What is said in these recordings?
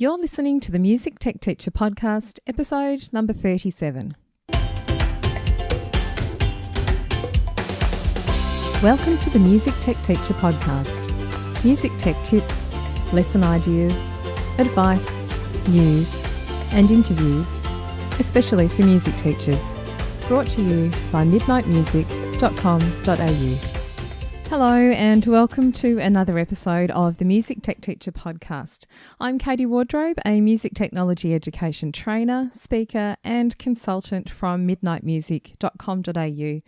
You're listening to the Music Tech Teacher Podcast, episode number 37. Welcome to the Music Tech Teacher Podcast. Music tech tips, lesson ideas, advice, news, and interviews, especially for music teachers. Brought to you by midnightmusic.com.au. Hello and welcome to another episode of the Music Tech Teacher Podcast. I'm Katie Wardrobe, a music technology education trainer, speaker and consultant from midnightmusic.com.au,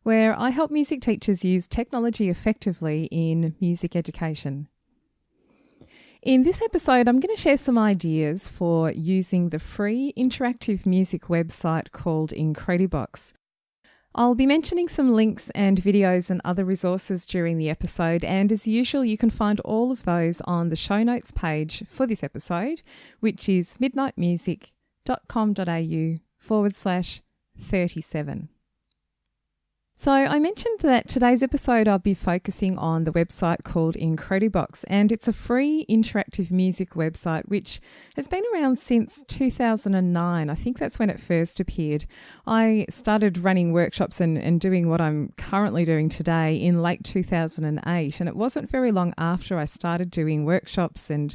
where I help music teachers use technology effectively in music education. In this episode, I'm going to share some ideas for using the free interactive music website called Incredibox. I'll be mentioning some links and videos and other resources during the episode, and as usual, you can find all of those on the show notes page for this episode, which is midnightmusic.com.au/37. So I mentioned that today's episode I'll be focusing on the website called Incredibox, and it's a free interactive music website which has been around since 2009. I think that's when it first appeared. I started running workshops and doing what I'm currently doing today in late 2008, and it wasn't very long after I started doing workshops and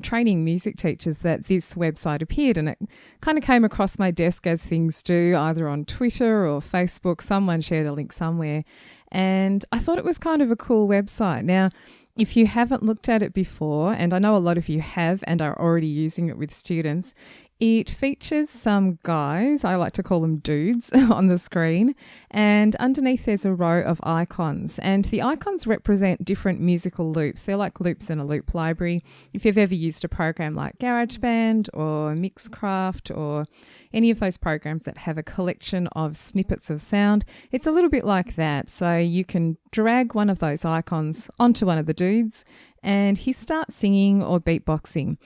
training music teachers that this website appeared, and it kind of came across my desk as things do, either on Twitter or Facebook. Someone shared a link somewhere, and I thought it was kind of a cool website. Now, if you haven't looked at it before, and I know a lot of you have and are already using it with students, it features some guys, I like to call them dudes, on the screen, and underneath there's a row of icons, and the icons represent different musical loops. They're like loops in a loop library. If you've ever used a program like GarageBand or Mixcraft or any of those programs that have a collection of snippets of sound, it's a little bit like that. So you can drag one of those icons onto one of the dudes and he starts singing or beatboxing.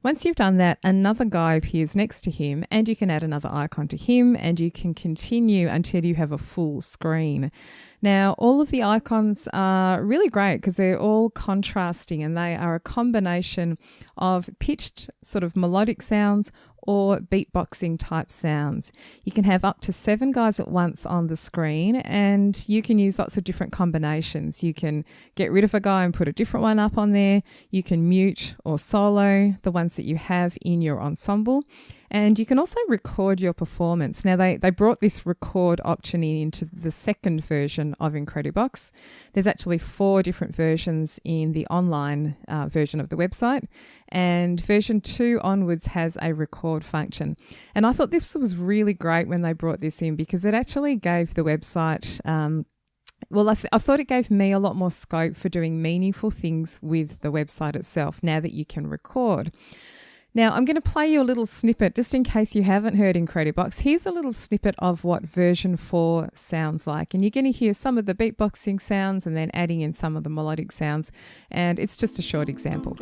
Once you've done that, another guy appears next to him and you can add another icon to him and you can continue until you have a full screen. Now, all of the icons are really great because they're all contrasting and they are a combination of pitched sort of melodic sounds or beatboxing type sounds. You can have up to 7 guys at once on the screen and you can use lots of different combinations. You can get rid of a guy and put a different one up on there. You can mute or solo the ones that you have in your ensemble. And you can also record your performance. Now, they brought this record option into the second version of Incredibox. There's actually 4 different versions in the online version of the website. And version 2 onwards has a record function. And I thought this was really great when they brought this in because it actually gave the website... I thought it gave me a lot more scope for doing meaningful things with the website itself now that you can record. Now, I'm going to play you a little snippet just in case you haven't heard Incredibox. Here's a little snippet of what version 4 sounds like. And you're going to hear some of the beatboxing sounds and then adding in some of the melodic sounds. And it's just a short example.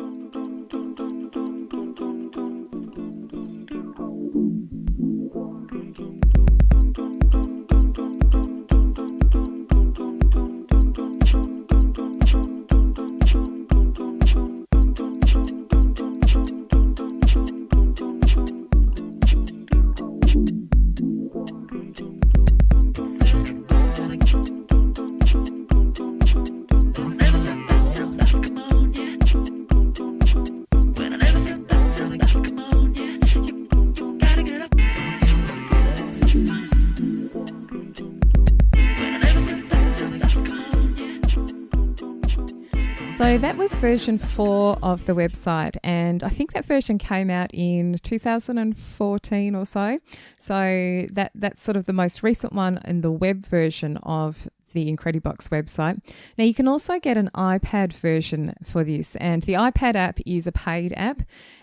So that was version 4 of the website, and I think that version came out in 2014 or so. So that's sort of the most recent one in the web version of the Incredibox website. Now, you can also get an iPad version for this, and the iPad app is a paid app,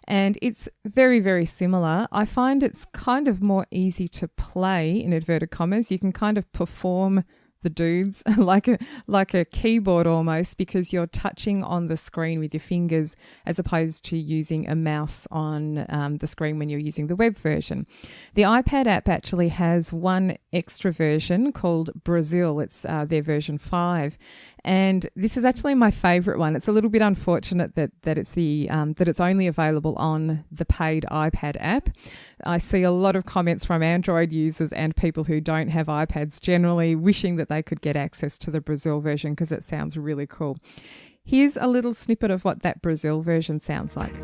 and it's very, very similar. I find it's kind of more easy to play, in inverted commas. You can kind of perform the dudes like a keyboard almost, because you're touching on the screen with your fingers as opposed to using a mouse on the screen when you're using the web version. The iPad app actually has one extra version called Brazil. It's their version 5, And this is actually my favourite one. It's a little bit unfortunate that it's only available on the paid iPad app. I see a lot of comments from Android users and people who don't have iPads generally wishing that they could get access to the Brazil version because it sounds really cool. Here's a little snippet of what that Brazil version sounds like.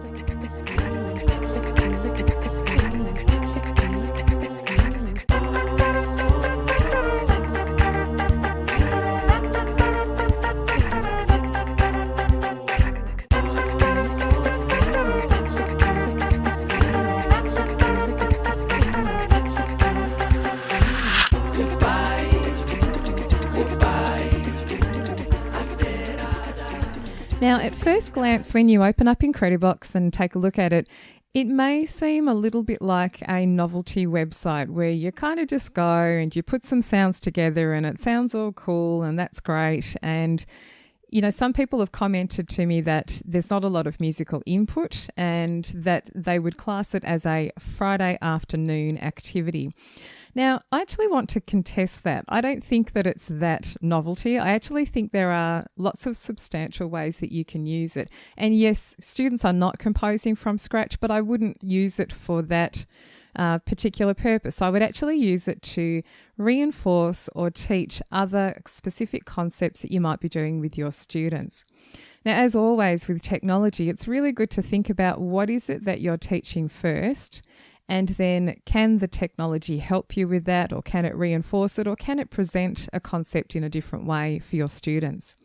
Now, at first glance, when you open up Incredibox and take a look at it, it may seem a little bit like a novelty website where you kind of just go and you put some sounds together and it sounds all cool and that's great. And, you know, some people have commented to me that there's not a lot of musical input and that they would class it as a Friday afternoon activity. Now, I actually want to contest that. I don't think that it's that novelty. I actually think there are lots of substantial ways that you can use it. And yes, students are not composing from scratch, but I wouldn't use it for that particular purpose. I would actually use it to reinforce or teach other specific concepts that you might be doing with your students. Now, as always with technology, it's really good to think about what is it that you're teaching first. And then can the technology help you with that, or can it reinforce it, or can it present a concept in a different way for your students?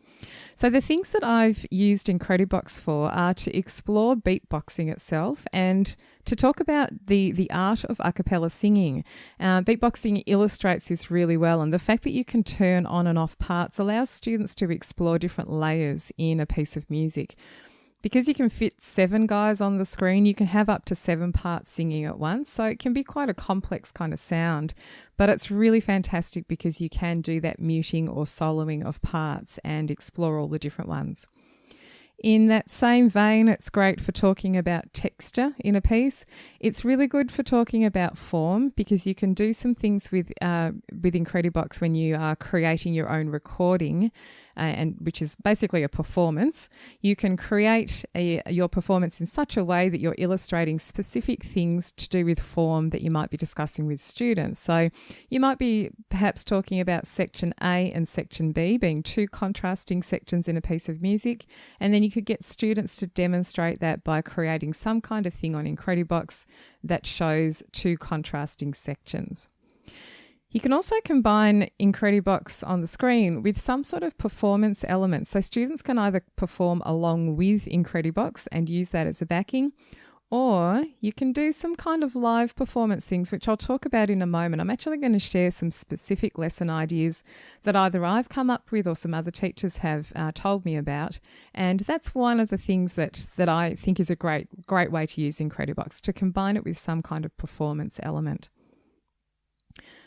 So the things that I've used Incredibox for are to explore beatboxing itself and to talk about the art of a cappella singing. Beatboxing illustrates this really well, and the fact that you can turn on and off parts allows students to explore different layers in a piece of music. Because you can fit 7 guys on the screen, you can have up to 7 parts singing at once. So it can be quite a complex kind of sound, but it's really fantastic because you can do that muting or soloing of parts and explore all the different ones. In that same vein, it's great for talking about texture in a piece. It's really good for talking about form because you can do some things with Incredibox when you are creating your own recording, and which is basically a performance. You can create your performance in such a way that you're illustrating specific things to do with form that you might be discussing with students. So you might be perhaps talking about section A and section B being 2 contrasting sections in a piece of music, and then you could get students to demonstrate that by creating some kind of thing on Incredibox that shows 2 contrasting sections. You can also combine Incredibox on the screen with some sort of performance element. So students can either perform along with Incredibox and use that as a backing, or you can do some kind of live performance things, which I'll talk about in a moment. I'm actually going to share some specific lesson ideas that either I've come up with or some other teachers have told me about. And that's one of the things that I think is a great way to use Incredibox, to combine it with some kind of performance element.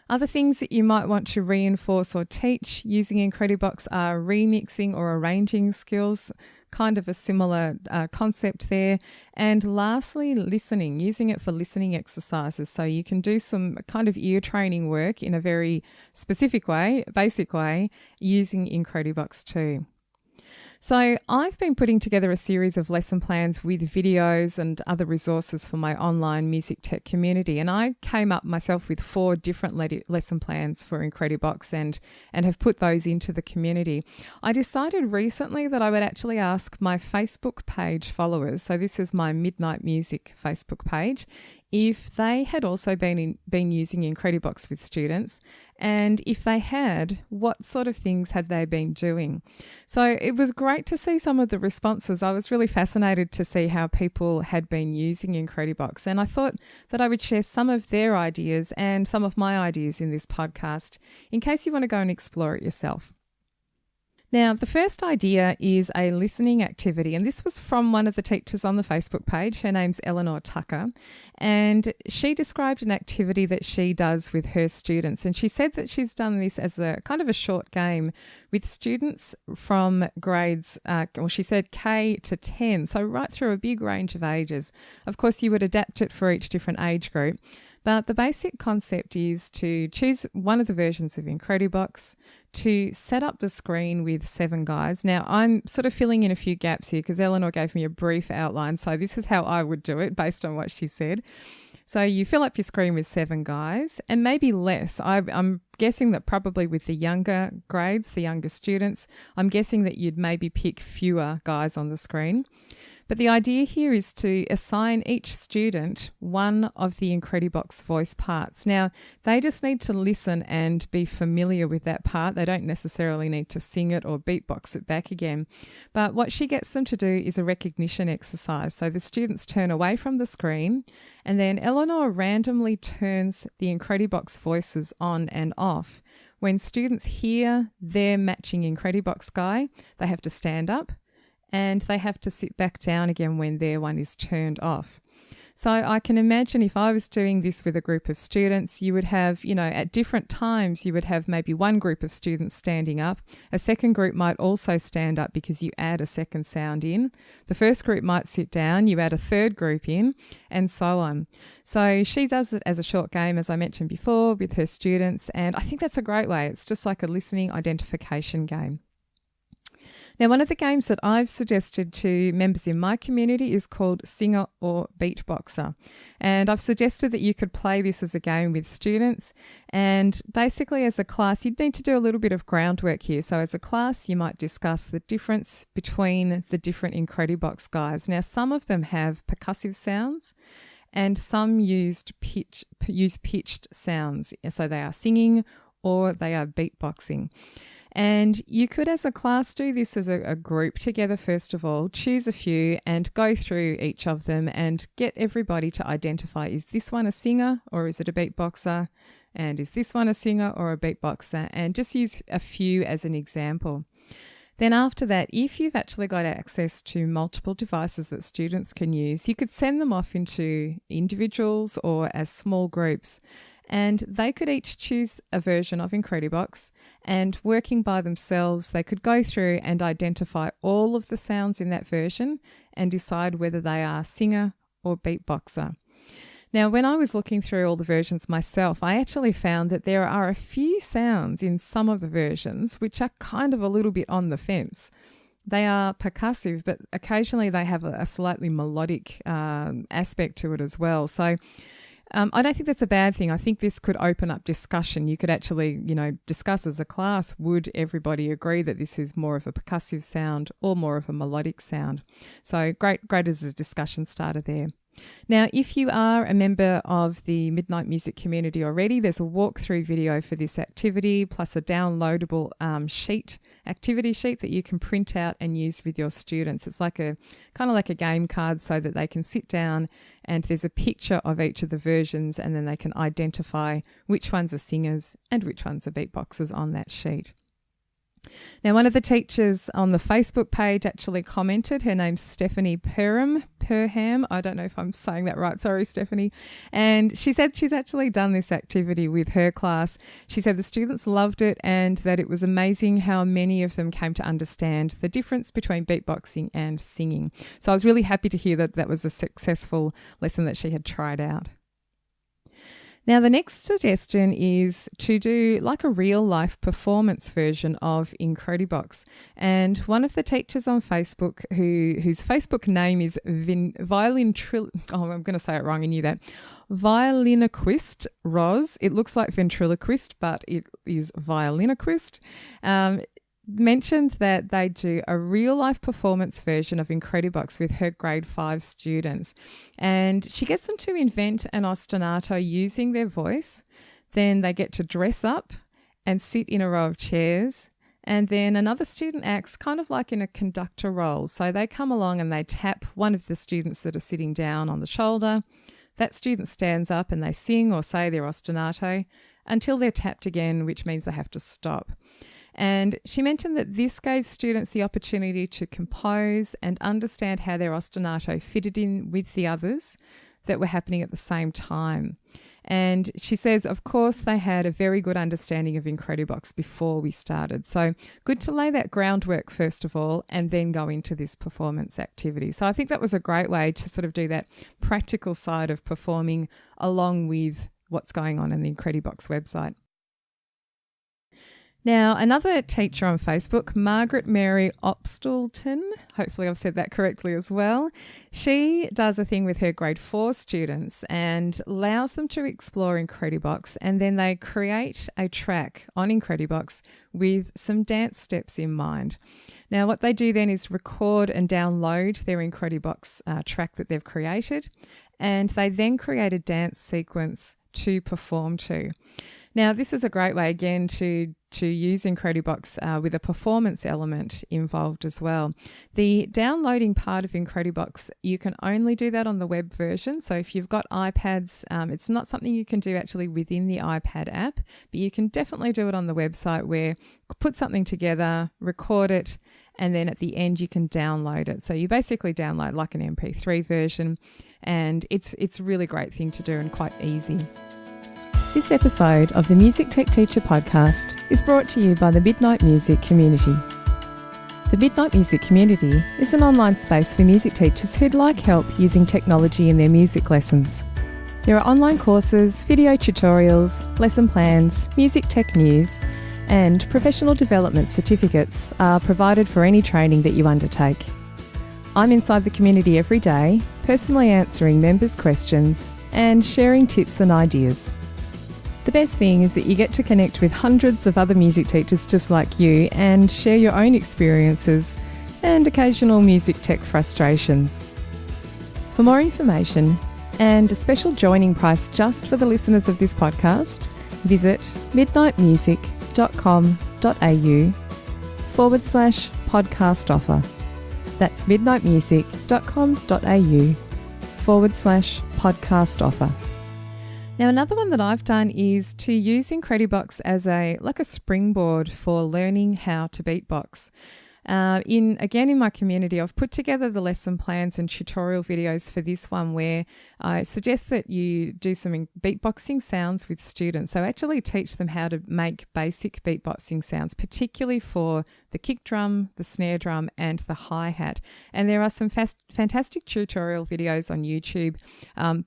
Other things that you might want to reinforce or teach using Incredibox are remixing or arranging skills, kind of a similar concept there. And lastly, listening, using it for listening exercises. So you can do some kind of ear training work in a very specific way, basic way, using Incredibox too. So I've been putting together a series of lesson plans with videos and other resources for my online music tech community, and I came up myself with 4 different lesson plans for Incredibox and have put those into the community. I decided recently that I would actually ask my Facebook page followers, so this is my Midnight Music Facebook page, if they had also been using Incredibox with students, and if they had, what sort of things had they been doing. So it was great to see some of the responses. I was really fascinated to see how people had been using Incredibox, and I thought that I would share some of their ideas and some of my ideas in this podcast in case you want to go and explore it yourself. Now, the first idea is a listening activity, and this was from one of the teachers on the Facebook page. Her name's Eleanor Tucker, and she described an activity that she does with her students, and she said that she's done this as a kind of a short game with students from grades, she said K to 10, so right through a big range of ages. Of course, you would adapt it for each different age group. But the basic concept is to choose one of the versions of Incredibox, to set up the screen with 7 guys. Now, I'm sort of filling in a few gaps here because Eleanor gave me a brief outline, so this is how I would do it based on what she said. So you fill up your screen with 7 guys and maybe less. I'm guessing that probably with the younger grades, the younger students, I'm guessing that you'd maybe pick fewer guys on the screen. But the idea here is to assign each student one of the Incredibox voice parts. Now, they just need to listen and be familiar with that part. They don't necessarily need to sing it or beatbox it back again. But what she gets them to do is a recognition exercise. So the students turn away from the screen, and then Eleanor randomly turns the Incredibox voices on and off. When students hear their matching Incredibox guy, they have to stand up, and they have to sit back down again when their one is turned off. So I can imagine if I was doing this with a group of students, you would have, at different times, you would have maybe one group of students standing up. A second group might also stand up because you add a second sound in. The first group might sit down, you add a third group in, and so on. So she does it as a short game, as I mentioned before, with her students, and I think that's a great way. It's just like a listening identification game. Now, one of the games that I've suggested to members in my community is called Singer or Beatboxer. And I've suggested that you could play this as a game with students. And basically, as a class, you'd need to do a little bit of groundwork here. So as a class, you might discuss the difference between the different Incredibox guys. Now, some of them have percussive sounds, and some use pitched sounds. So they are singing or they are beatboxing. And you could, as a class, do this as a group together, first of all, choose a few and go through each of them and get everybody to identify, is this one a singer or is it a beatboxer? And is this one a singer or a beatboxer? And just use a few as an example. Then after that, if you've actually got access to multiple devices that students can use, you could send them off into individuals or as small groups. And they could each choose a version of Incredibox, and working by themselves, they could go through and identify all of the sounds in that version and decide whether they are singer or beatboxer. Now, when I was looking through all the versions myself, I actually found that there are a few sounds in some of the versions which are kind of a little bit on the fence. They are percussive, but occasionally they have a slightly melodic aspect to it as well. So I don't think that's a bad thing. I think this could open up discussion. You could actually, discuss as a class, would everybody agree that this is more of a percussive sound or more of a melodic sound? So great as a discussion starter there. Now, if you are a member of the Midnight Music community already, there's a walkthrough video for this activity, plus a downloadable activity sheet that you can print out and use with your students. It's like kind of like a game card so that they can sit down and there's a picture of each of the versions and then they can identify which ones are singers and which ones are beatboxers on that sheet. Now, one of the teachers on the Facebook page actually commented. Her name's Stephanie Perham. I don't know if I'm saying that right. Sorry, Stephanie. And she said she's actually done this activity with her class. She said the students loved it and that it was amazing how many of them came to understand the difference between beatboxing and singing. So I was really happy to hear that that was a successful lesson that she had tried out. Now, the next suggestion is to do like a real-life performance version of Incredibox. And one of the teachers on Facebook, whose Facebook name is I'm going to say it wrong, I knew that. Violinoquist Roz. It looks like ventriloquist, but it is violinoquist. Mentioned that they do a real-life performance version of Incredibox with her grade 5 students. And she gets them to invent an ostinato using their voice. Then they get to dress up and sit in a row of chairs. And then another student acts kind of like in a conductor role. So they come along and they tap one of the students that are sitting down on the shoulder. That student stands up and they sing or say their ostinato until they're tapped again, which means they have to stop. And she mentioned that this gave students the opportunity to compose and understand how their ostinato fitted in with the others that were happening at the same time. And she says, of course, they had a very good understanding of Incredibox before we started. So good to lay that groundwork first of all and then go into this performance activity. So I think that was a great way to sort of do that practical side of performing along with what's going on in the Incredibox website. Now, another teacher on Facebook, Margaret Mary Opstalton, hopefully I've said that correctly as well, she does a thing with her grade 4 students and allows them to explore Incredibox, and then they create a track on Incredibox with some dance steps in mind. Now, what they do then is record and download their Incredibox track that they've created, and they then create a dance sequence to perform to. Now, this is a great way, again, to use Incredibox with a performance element involved as well. The downloading part of Incredibox, you can only do that on the web version. So if you've got iPads, it's not something you can do actually within the iPad app, but you can definitely do it on the website where put something together, record it, and then at the end you can download it. So you basically download like an MP3 version, and it's a really great thing to do and quite easy. This episode of the Music Tech Teacher podcast is brought to you by the Midnight Music Community. The Midnight Music Community is an online space for music teachers who'd like help using technology in their music lessons. There are online courses, video tutorials, lesson plans, music tech news, and professional development certificates are provided for any training that you undertake. I'm inside the community every day, personally answering members' questions and sharing tips and ideas. The best thing is that you get to connect with hundreds of other music teachers just like you and share your own experiences and occasional music tech frustrations. For more information and a special joining price just for the listeners of this podcast, visit midnightmusic.com.au/podcast offer. That's midnightmusic.com.au/podcast offer. Now, another one that I've done is to use Incredibox as a springboard for learning how to beatbox. In my community, I've put together the lesson plans and tutorial videos for this one where I suggest that you do some beatboxing sounds with students. So actually teach them how to make basic beatboxing sounds, particularly for the kick drum, the snare drum, and the hi-hat. And there are some fantastic tutorial videos on YouTube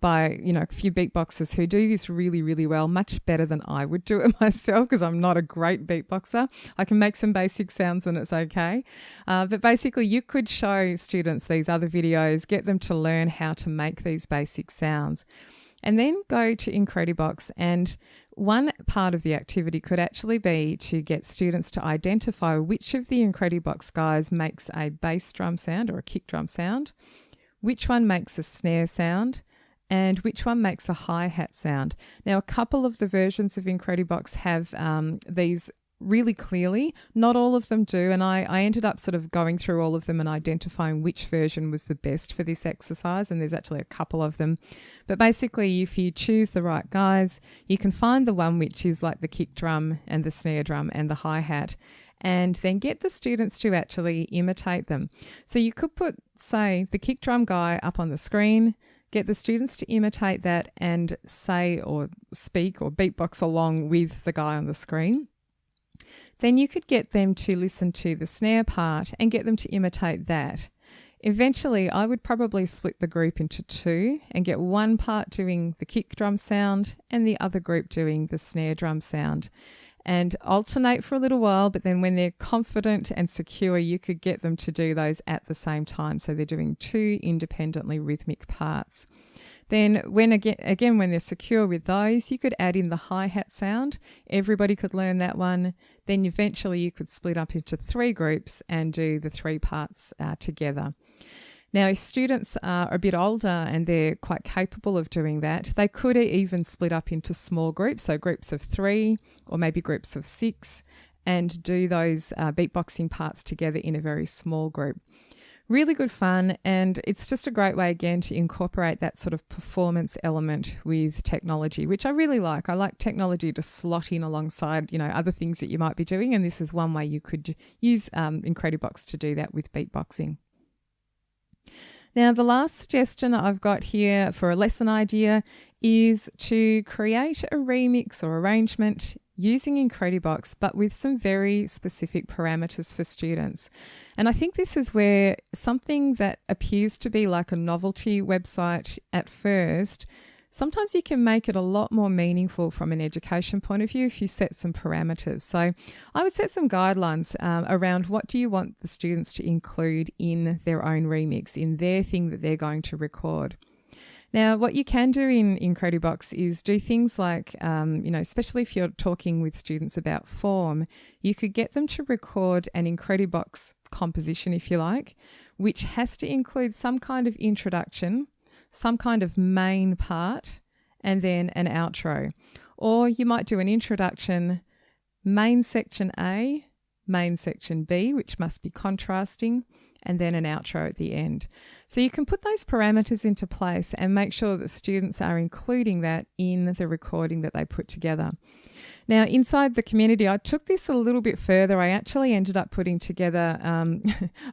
by a few beatboxers who do this really, really well, much better than I would do it myself because I'm not a great beatboxer. I can make some basic sounds and it's okay. But basically you could show students these other videos, get them to learn how to make these basic sounds, and then go to Incredibox. And one part of the activity could actually be to get students to identify which of the Incredibox guys makes a bass drum sound or a kick drum sound, which one makes a snare sound, and which one makes a hi-hat sound. Now, a couple of the versions of Incredibox have these really clearly. Not all of them do, and I ended up sort of going through all of them and identifying which version was the best for this exercise, and there's actually a couple of them. But basically, if you choose the right guys, you can find the one which is like the kick drum and the snare drum and the hi-hat, and then get the students to actually imitate them. So you could put, say, the kick drum guy up on the screen, get the students to imitate that and say or speak or beatbox along with the guy on the screen. Then you could get them to listen to the snare part and get them to imitate that. Eventually, I would probably split the group into two and get one part doing the kick drum sound and the other group doing the snare drum sound, and alternate for a little while, but then when they're confident and secure, you could get them to do those at the same time. So they're doing two independently rhythmic parts. Then when they're secure with those, you could add in the hi-hat sound. Everybody could learn that one. Then eventually you could split up into three groups and do the three parts together. Now, if students are a bit older and they're quite capable of doing that, they could even split up into small groups, so groups of 3 or maybe groups of 6, and do those beatboxing parts together in a very small group. Really good fun, and it's just a great way, again, to incorporate that sort of performance element with technology, which I really like. I like technology to slot in alongside, other things that you might be doing, and this is one way you could use Incredibox to do that with beatboxing. Now, the last suggestion I've got here for a lesson idea is to create a remix or arrangement using Incredibox, but with some very specific parameters for students. And I think this is where something that appears to be like a novelty website at first sometimes you can make it a lot more meaningful from an education point of view if you set some parameters. So I would set some guidelines around what do you want the students to include in their own remix, in their thing that they're going to record. Now, what you can do in Incredibox is do things like, especially if you're talking with students about form, you could get them to record an Incredibox composition, if you like, which has to include some kind of introduction, some kind of main part, and then an outro. Or you might do an introduction, main section A, main section B, which must be contrasting, and then an outro at the end. So you can put those parameters into place and make sure that students are including that in the recording that they put together. Now, inside the community, I took this a little bit further. I actually ended up putting together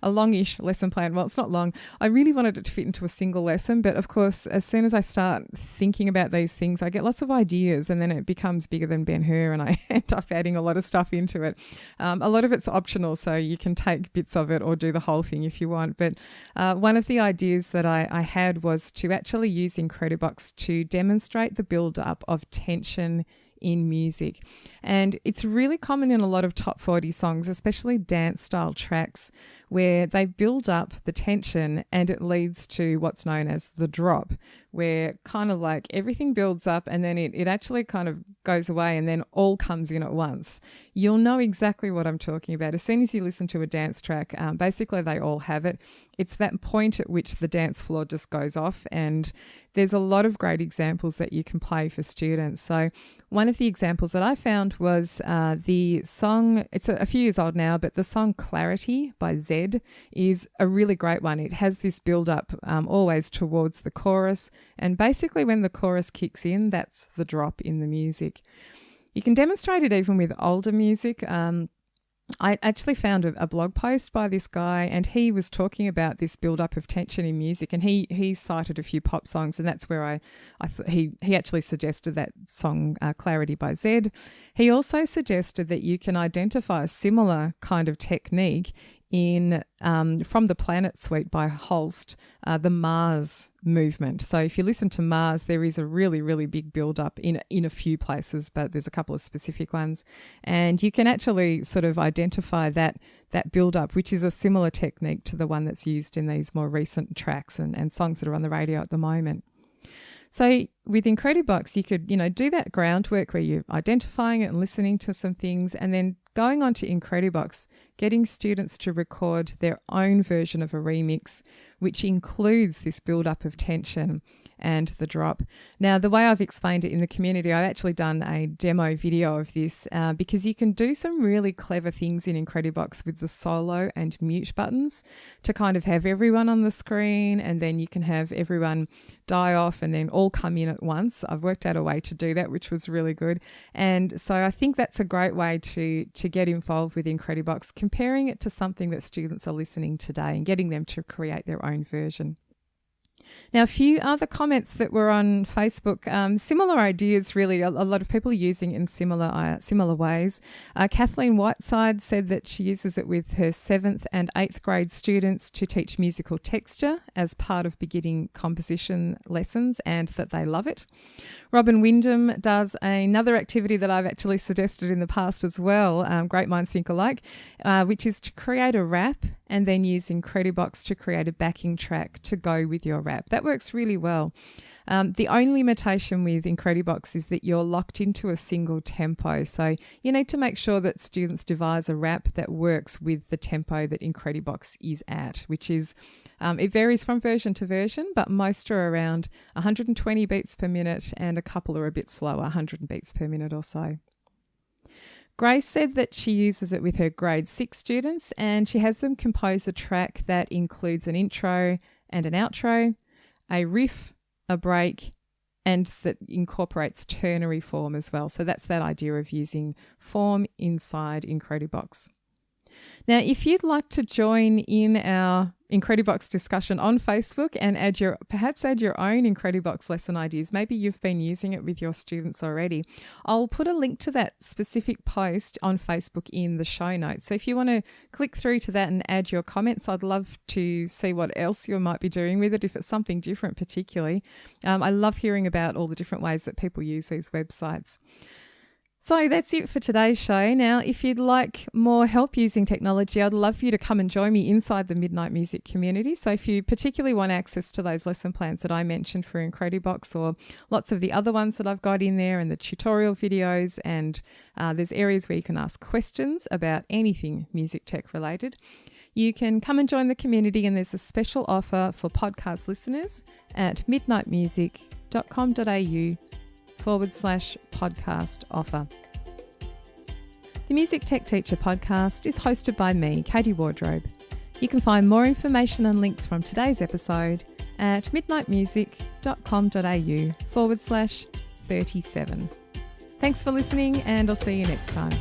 a longish lesson plan. Well, it's not long. I really wanted it to fit into a single lesson, but of course, as soon as I start thinking about these things, I get lots of ideas and then it becomes bigger than Ben-Hur and I end up adding a lot of stuff into it. A lot of it's optional, so you can take bits of it or do the whole thing if you want. But one of the ideas that I had was to actually use Incredibox to demonstrate the build-up of tension in music. And it's really common in a lot of top 40 songs, especially dance style tracks, where they build up the tension and it leads to what's known as the drop, where kind of like everything builds up and then it actually kind of goes away and then all comes in at once. You'll know exactly what I'm talking about. As soon as you listen to a dance track, basically they all have it. It's that point at which the dance floor just goes off, and there's a lot of great examples that you can play for students. So one of the examples that I found was the song, it's a few years old now, but the song Clarity by Zed is a really great one. It has this build up always towards the chorus, and basically when the chorus kicks in, that's the drop in the music. You can demonstrate it even with older music. I actually found a blog post by this guy, and he was talking about this build-up of tension in music, and he cited a few pop songs, and that's where I thought he actually suggested that song Clarity by Zed. He also suggested that you can identify a similar kind of technique in from the Planet Suite by Holst, the Mars movement. So if you listen to Mars, there is a really, really big build-up in a few places, but there's a couple of specific ones. And you can actually sort of identify that build-up, which is a similar technique to the one that's used in these more recent tracks and songs that are on the radio at the moment. So with Incredibox, you could, do that groundwork where you're identifying it and listening to some things, and then going on to Incredibox, getting students to record their own version of a remix, which includes this build-up of tension and the drop. Now, the way I've explained it in the community, I've actually done a demo video of this because you can do some really clever things in Incredibox with the solo and mute buttons to kind of have everyone on the screen, and then you can have everyone die off and then all come in at once. I've worked out a way to do that, which was really good. And so I think that's a great way to get involved with Incredibox, comparing it to something that students are listening today and getting them to create their own version. Now, a few other comments that were on Facebook, similar ideas really, a lot of people using it in similar ways. Kathleen Whiteside said that she uses it with her 7th and 8th grade students to teach musical texture as part of beginning composition lessons, and that they love it. Robin Wyndham does another activity that I've actually suggested in the past as well, great minds think alike, which is to create a rap and then use Incredibox to create a backing track to go with your rap. That works really well. The only limitation with Incredibox is that you're locked into a single tempo. So you need to make sure that students devise a rap that works with the tempo that Incredibox is at, which is, it varies from version to version, but most are around 120 beats per minute and a couple are a bit slower, 100 beats per minute or so. Grace said that she uses it with her grade 6 students, and she has them compose a track that includes an intro and an outro, a riff, a break, and that incorporates ternary form as well. So that's that idea of using form inside Incredibox. Now, if you'd like to join in our Incredibox discussion on Facebook and perhaps add your own Incredibox lesson ideas. Maybe you've been using it with your students already. I'll put a link to that specific post on Facebook in the show notes. So if you want to click through to that and add your comments, I'd love to see what else you might be doing with it, if it's something different particularly. I love hearing about all the different ways that people use these websites. So that's it for today's show. Now, if you'd like more help using technology, I'd love for you to come and join me inside the Midnight Music community. So if you particularly want access to those lesson plans that I mentioned for Incredibox, or lots of the other ones that I've got in there, and the tutorial videos, and there's areas where you can ask questions about anything music tech related, you can come and join the community, and there's a special offer for podcast listeners at midnightmusic.com.au/podcast offer. The Music Tech Teacher podcast is hosted by me, Katie Wardrobe. You can find more information and links from today's episode at midnightmusic.com.au/37. Thanks for listening, and I'll see you next time.